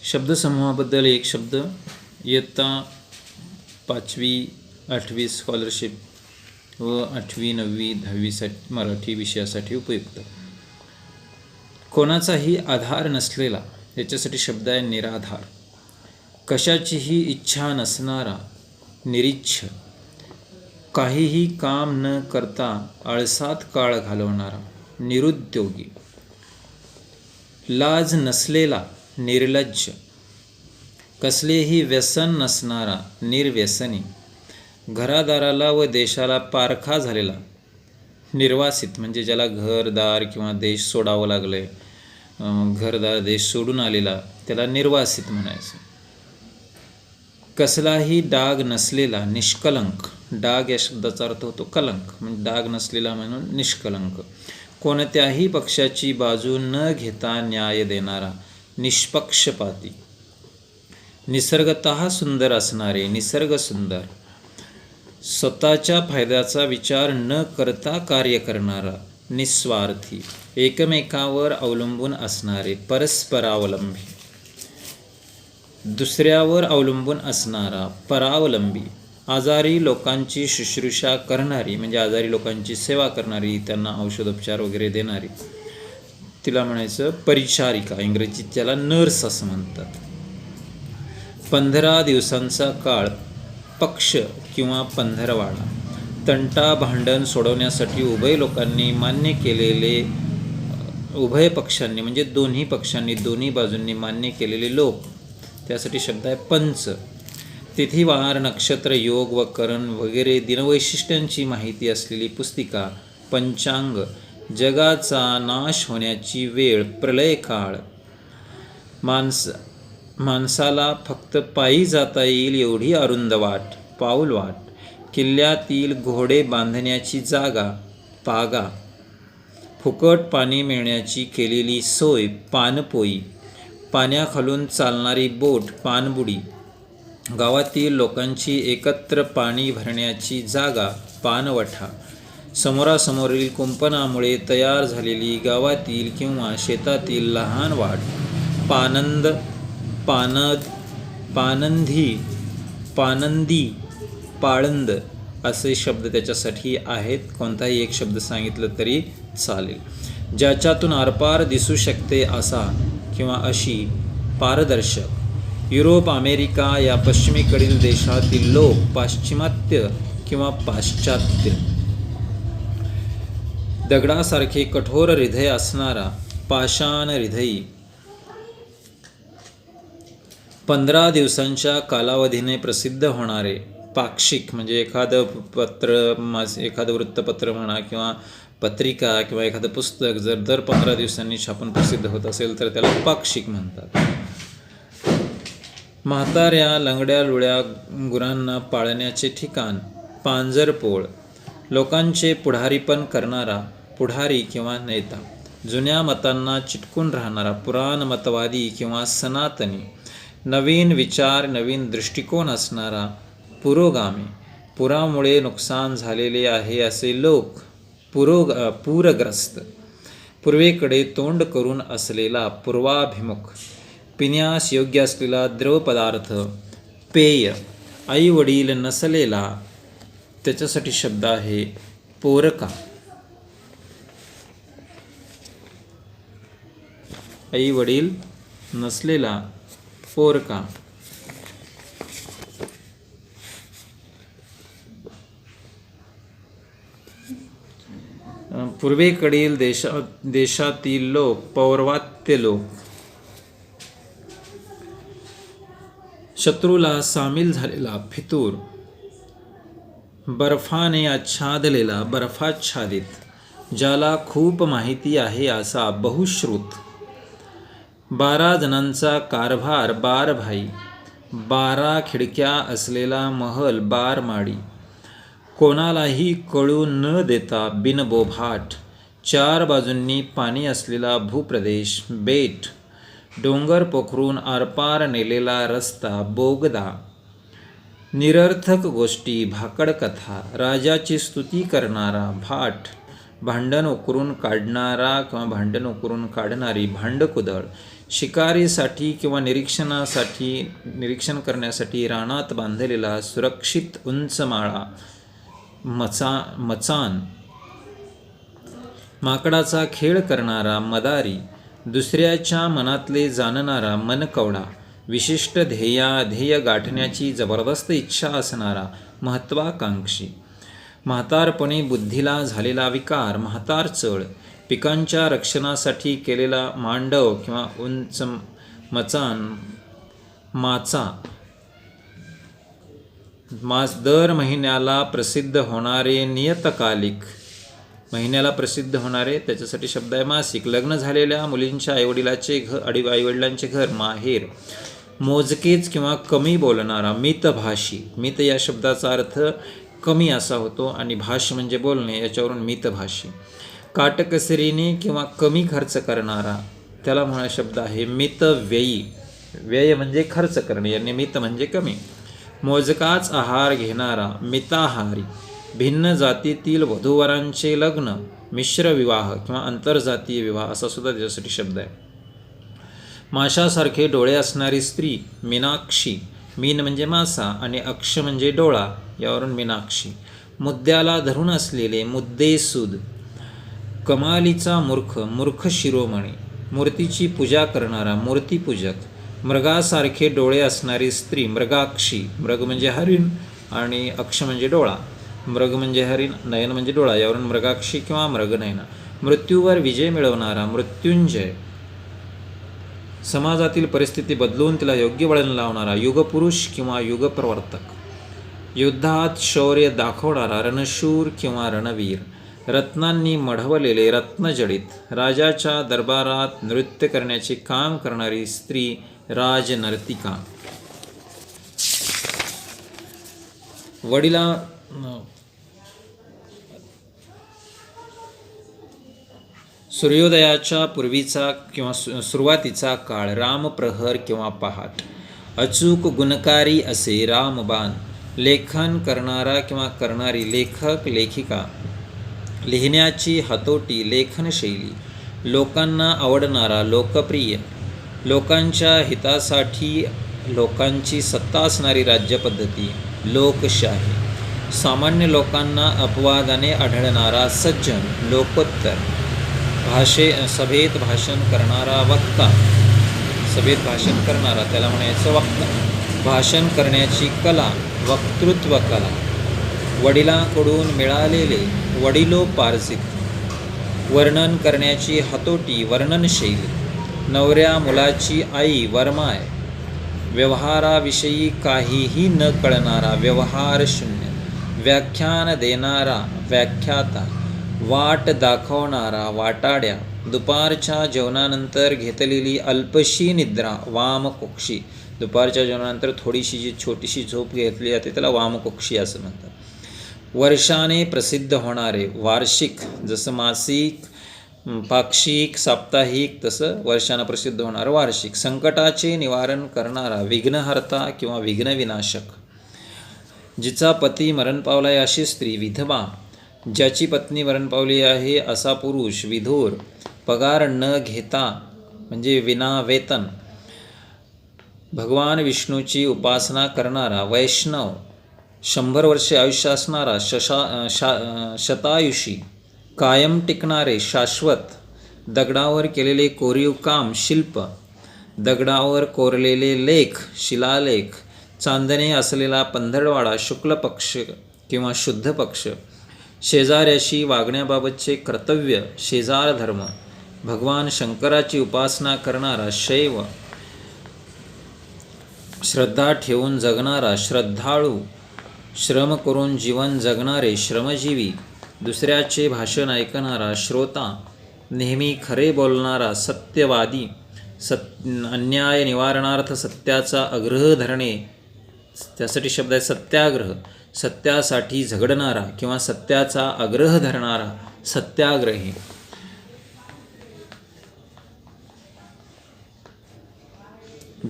शब्दसमूहाबद्दल एक शब्द. इयत्ता 5वी 8वी स्कॉलरशिप व 8वी 9वी 10वी मराठी विषयासाठी उपयुक्त. कोणाचाही आधार नसलेला, याच्यासाठी शब्द आहे निराधार. कशाचीही इच्छा नसणारा, निरिच्छ. काहीही काम न करता आळसात काळ घालवणारा, निरुद्योगी. लाज नसलेला, निर्लज्ज. कसलेही व्यसन नसणारा, निर्व्यसनी. घरादाराला व देशाला पारखा झालेला, निर्वासित. म्हणजे ज्याला घरदार किंवा देश सोडावं लागलं आहे, घरदार देश सोडून आलेला, त्याला निर्वासित म्हणायचं. कसलाही डाग नसलेला, निष्कलंक. डाग या शब्दाचा अर्थ होतो कलंक, म्हणजे डाग नसलेला म्हणून निष्कलंक. कोणत्याही पक्षाची बाजू न घेता न्याय देणारा, निष्पक्षपाती. निसर्गतः सुंदर असणारे, निसर्ग सुंदर. स्वतःच्या फायद्याचा विचार न करता कार्य करणारा, निस्वार्थी. एकमेकावर अवलंबून असणारे, परस्परावलंबी. दुसऱ्यावर अवलंबून असणारा, परावलंबी. आजारी लोकांची शुश्रूषा करणारी, म्हणजे आजारी लोकांची सेवा करणारी, त्यांना औषधोपचार वगैरे देणारी, तिला म्हणायचं परिचारिका. इंग्रजीत त्याला नर्स असं म्हणतात. 15 दिवसांचा काळ, पक्ष किंवा पंधरवाडा. तंटा भांडण सोडवण्यासाठी उभय लोकांनी मान्य केलेले, उभय पक्षांनी म्हणजे दोन्ही पक्षांनी, दोन्ही बाजूंनी मान्य केलेले लोक, त्यासाठी शब्द आहे पंच. तिथीवार, नक्षत्र, योग व करण वगैरे दिनवैशिष्ट्यांची माहिती असलेली पुस्तिका, पंचांग. जगाचा नाश होण्याची वेळ, प्रलय काळ. माणसाला फक्त पायी जाता येईल एवढी अरुंद वाट, पाऊलवाट. किल्ल्यातील घोडे बांधण्याची जागा, पागा. फुकट पाणी मिळण्याची केलेली सोय, पाणपोई. पाण्याखालून चालणारी बोट, पाणबुडी. गावातील लोकांची एकत्र पाणी भरण्याची जागा, पाणवठा. समोरासमोरील कुंपणामुळे तयार झालेली गावातील किंवा शेतातील लहान वाट, पानंद, पानद, पानंदी, पानंदी, पाळंद असे शब्द त्याच्यासाठी आहेत. कोणताही एक शब्द सांगितलं तरी चालेल. ज्याच्यातून आरपार दिसू शकते असा किंवा अशी, पारदर्शक. युरोप, अमेरिका या पश्चिमेकडील देशातील लोक, पाश्चिमात्य किंवा पाश्चात्य. दगडासारखे कठोर हृदय असणारा, पाषाण हृदयी. 15 दिवसांच्या कालावधीने प्रसिद्ध होणारे, पाक्षिक. म्हणजे एखादं पत्र, एखादं वृत्तपत्र म्हणा किंवा पत्रिका किंवा एखादं पुस्तक जर दर 15 दिवसांनी छापून प्रसिद्ध होत असेल तर त्याला पाक्षिक म्हणतात. म्हाताऱ्या, लंगड्या लुळ्या गुरांना पाळण्याचे ठिकाण, पांजरपोळ. लोकांचे पुढारीपण करणारा, पुढारी किंवा नेता. जुन्या मतांना चिटकून राहणारा, पुराणमतवादी किंवा सनातनी. नवीन विचार, नवीन दृष्टिकोन असणारा, पुरोगामी. पुरामुळे नुकसान झालेले आहे असे लोक, पूरग्रस्त. पूर्वेकडे तोंड करून असलेला, पूर्वाभिमुख. पिण्यास योग्य असलेला द्रव पदार्थ, पेय. आई वडील नसलेला, त्याच्यासाठी शब्द आहे पोरका. आई वडील नसलेला, पोरका. पूर्वेकडील देशातील लोक, पौर्वात्य लोक. शत्रूला सामील झालेला, फितूर. बर्फाने आच्छादलेला, बर्फाच्छादित. ज्याला खूप माहिती आहे असा, बहुश्रुत. 12 जणांचा कारभार, बारभाई. 12 खिडक्या असलेला महल, बारमाडी. कोणालाही कळू न देता, बिनबोभाट. 4 बाजूंनी पाणी असलेला भूप्रदेश, बेट. डोंगर पोखरून आरपार नेलेला रस्ता, बोगदा. निरर्थक गोष्टी, भाकड कथा. राजाची स्तुती करणारा, भाट. भांडण उकरून काढणारा किंवा भांडण उकरून काढणारी, भांडकुदळ. शिकारीसाठी किंवा निरीक्षण करण्यासाठी रानात बांधलेला सुरक्षित उंच माळा, मचान, माकडाचा खेळ करणारा मदारी, दुसऱ्याच्या मनातले जाणणारा मनकवडा, विशिष्ट ध्येय गाठण्याची जबरदस्त इच्छा असणारा महत्त्वाकांक्षी, म्हातारपणी बुद्धीला झालेला विकार, म्हातारचळ, पिकांच्या रक्षणासाठी केलेला मांडव किंवा उंच मचान, माचा, दर महिन्याला प्रसिद्ध होणारे नियतकालिक, महिन्याला प्रसिद्ध होणारे त्याच्यासाठी शब्द आहे मासिक, लग्न झालेल्या मुलींच्या आईवडिलांचे घर, माहेर, मोजकेच किंवा कमी बोलणारा, मितभाषी, मित या शब्दाचा अर्थ कमी असा होतो आणि भाष म्हणजे बोलणे, याच्यावरून मितभाषी, काटकसरीने किंवा कमी खर्च करणारा, त्याला म्हणा शब्द आहे मितव्ययी, व्यय म्हणजे खर्च करणे आणि मित म्हणजे कमी, मोजकाच आहार घेणारा, मिताहारी, भिन्न जातीतील वधूवरांचे लग्न, मिश्र विवाह किंवा आंतरजातीय विवाह असा सुद्धा त्याच्यासाठी शब्द आहे. माशासारखे डोळे असणारी स्त्री, मीनाक्षी, मीन म्हणजे मासा आणि अक्ष म्हणजे डोळा, यावरून मीनाक्षी, मुद्द्याला धरून असलेले, मुद्देसूद, कमालीचा मूर्ख, मूर्ख शिरोमणी, मूर्तीची पूजा करणारा, मूर्तीपूजक, मृगासारखे डोळे असणारी स्त्री, मृगाक्षी, मृग म्हणजे हरिण आणि अक्ष म्हणजे डोळा, मृग म्हणजे हरिण, नयन म्हणजे डोळा, यावरून मृगाक्षी किंवा मृगनयना, मृत्यूवर विजय मिळवणारा, मृत्युंजय, समाजातील परिस्थिती बदलून तिला योग्य वळण लावणारा, युगपुरुष किंवा युगप्रवर्तक, युद्धात शौर्य दाखवणारा, रणशूर किंवा रणवीर, रत्नांनी मढवलेले, रत्नजडित, राजाच्या दरबारात नृत्य करण्याचे काम करणारी स्त्री, राजनर्तिका, सूर्योदयाच्या पूर्वीचा किंवा सुरुवातीचा काळ, रामप्रहर किंवा पहाट, अचूक गुणकारी असे रामबाण, लेखन करणारा किंवा करणारी, लेखक लेखिका, लिहिण्याची हातोटी, लेखनशैली, लोकांना आवडणारा, लोकप्रिय, लोकांच्या हितासाठी लोकांची सत्ता असणारी राज्यपद्धती, लोकशाही, सामान्य लोकांना अपवादाने आढळणारा सज्जन, लोकोत्तर, सभेत भाषण करणारा, वक्ता, सभेत भाषण करणारा त्याला म्हणायचं वक्ता, भाषण करण्याची कला, वक्तृत्व कला, वडिलांकडून मिळालेले, वडिलोपार्जित, वर्णन करण्याची हातोटी, वर्णनशैली, नवऱ्या मुलाची आई, वरमाय, व्यवहाराविषयी काहीही न कळणारा, व्यवहारशून्य, व्याख्यान देणारा, व्याख्याता, वाट दाखवणारा, वाटाड्या, दुपारच्या जेवणानंतर घेतलेली अल्पशी निद्रा, वामकुक्षी, दुपारच्या जेवणानंतर थोडीशी जी छोटीशी झोप घेतली जाते त्याला वामकुक्षी असं म्हणतात. वर्षाने प्रसिद्ध होणारे, वार्षिक, जसं मासिक, पाक्षिक, साप्ताहिक तसं वर्षानं प्रसिद्ध होणारं वार्षिक, संकटाचे निवारण करणारा, विघ्नहर्ता किंवा विघ्नविनाशक, जिचा पती मरण पावला आहे अशी स्त्री, विधवा, ज्याची पत्नी मरण पावली आहे असा पुरुष, विधूर, पगार न घेता म्हणजे विना वेतन, भगवान विष्णूची उपासना करणारा, वैष्णव, 100 वर्षे आयुष्य असणारा, शतायुषी, कायम टिकणारे, शाश्वत, दगडावर केलेले कोरीव काम, शिल्प, दगडावर कोरलेले लेख, शिलालेख, चांदणे असलेला पंधरवडा, शुक्ल पक्ष किंवा शुद्ध पक्ष, शेजाऱ्याशी वागण्याबाबतचे कर्तव्य, शेजार धर्म, भगवान शंकराची उपासना करणारा, शैव, श्रद्धा ठेवून जगणारा, श्रद्धाळू, श्रम करून जीवन जगणारे, श्रमजीवी, दुसऱ्याचे भाषण ऐकणारा, श्रोता, नेहमी खरे बोलणारा, सत्यवादी, अन्याय निवारणार्थ सत्याचा आग्रह धरणे, त्यासाठी शब्द आहे सत्याग्रह, सत्यासाठी झगडणारा किंवा सत्याचा आग्रह धरणारा, सत्याग्रही,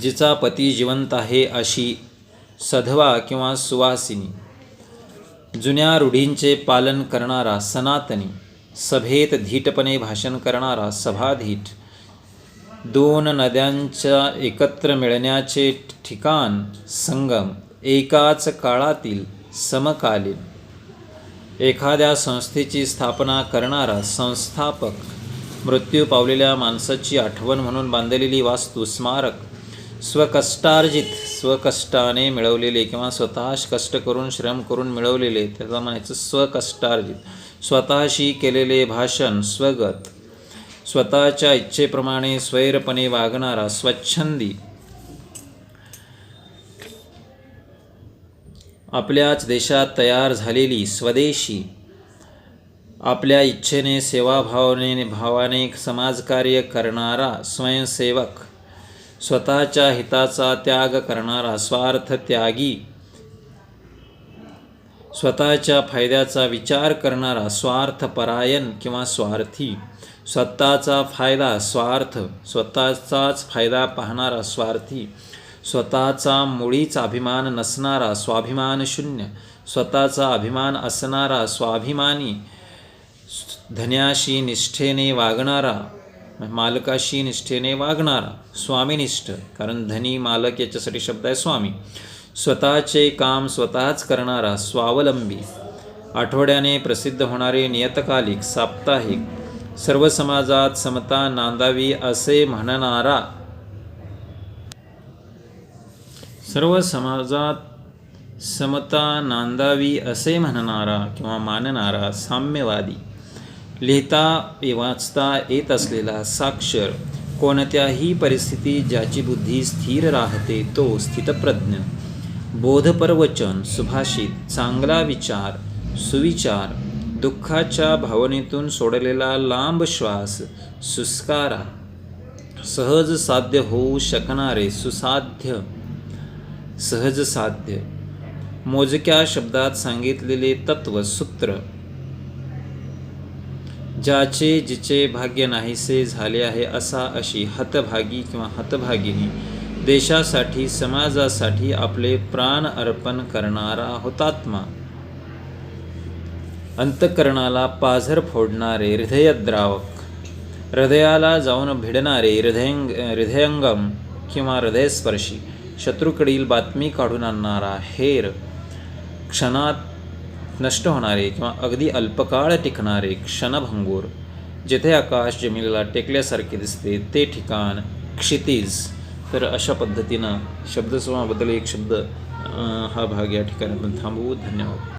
जिचा पती जिवंत आहे अशी सधवा किंवा सुवासिनी, जुन्या रूढींचे पालन करणारा, सनातनी, सभेत धीटपणे भाषण करणारा, सभाधीट, दोन नद्यांच्या एकत्र मिळण्याचे ठिकाण संगम, एकाच काळातील समकालीन. एखाद्या संस्थेची स्थापना करणारा संस्थापक, मृत्यू पावलेल्या माणसाची आठवण म्हणून बांधलेली वास्तू स्मारक, स्वकष्टार्जित, स्वकष्टाने मिळवलेले किंवा स्वतः कष्ट करून श्रम करून मिळवलेले, त्याला म्हणायचं स्वकष्टार्जित. स्वतःशी केलेले भाषण स्वगत, स्वतःच्या इच्छेप्रमाणे स्वैरपणे वागणारा स्वच्छंदी, आपल्याच देशात तयार झालेली स्वदेशी, आपल्या इच्छेने भावाने समाजकार्य करणारा स्वयंसेवक, स्वतःच्या हिताचा त्याग करणारा स्वार्थ त्यागी, स्वतःच्या फायद्याचा विचार करणारा स्वार्थपरायण किंवा स्वार्थी, स्वतःचा फायदा स्वार्थ, स्वतःचाच फायदा पाहणारा स्वार्थी, स्वतःचा मुळीच अभिमान नसणारा स्वाभिमान शून्य, स्वतःचा अभिमान असणारा स्वाभिमानी, धन्याशी निष्ठेने वागणारा, मालकाशी निष्ठेने वागणारा स्वामीनिष्ठ, कारण धनी मालक याच्यासाठी शब्द आहे स्वामी, स्वतःचे काम स्वतःच करणारा स्वावलंबी, आठवड्याने प्रसिद्ध होणारे नियतकालिक साप्ताहिक, सर्व समाजात समता नांदावी असे म्हणणारा, सर्व समाजात समता नांदावी असे म्हणणारा किंवा मानणारा साम्यवादी, लिहिता वाचता येत असलेला साक्षर, कोणत्याही परिस्थितीत ज्याची बुद्धी स्थिर राहते तो स्थितप्रज्ञ, बोधपरवचन सुभाषित, चांगला विचार सुविचार, दुःखाच्या भावनेतून सोडलेला लांब श्वास सुस्कारा, सहज साध्य होऊ शकणारे सुसाध्य, सहज साध्य, मोजक्या शब्दात सांगितलेले तत्व सूत्र, ज्याचे जिचे भाग्य नाहीसे झाले आहे असा अशी हतभागी किंवा हतभागिनी, देशासाठी समाजासाठी आपले प्राण अर्पण करणारा हुतात्मा, अंतःकरणाला पाझर फोडणारे हृदयद्रावक, हृदयाला जाऊन भिडणारे हृदयंगम किंवा हृदयस्पर्शी, शत्रूकडील बातमी काढून आणणारा हेर, क्षणात नष्ट होणारे किंवा अगदी अल्पकाळ टिकणारे क्षणभंगूर, जेथे आकाश जमिनीला टेकल्यासारखे दिसते ते ठिकाण क्षितिज. तर अशा पद्धतीनं शब्दसमूहाबद्दल एक शब्द हा भाग या ठिकाणी आपण थांबवू. धन्यवाद.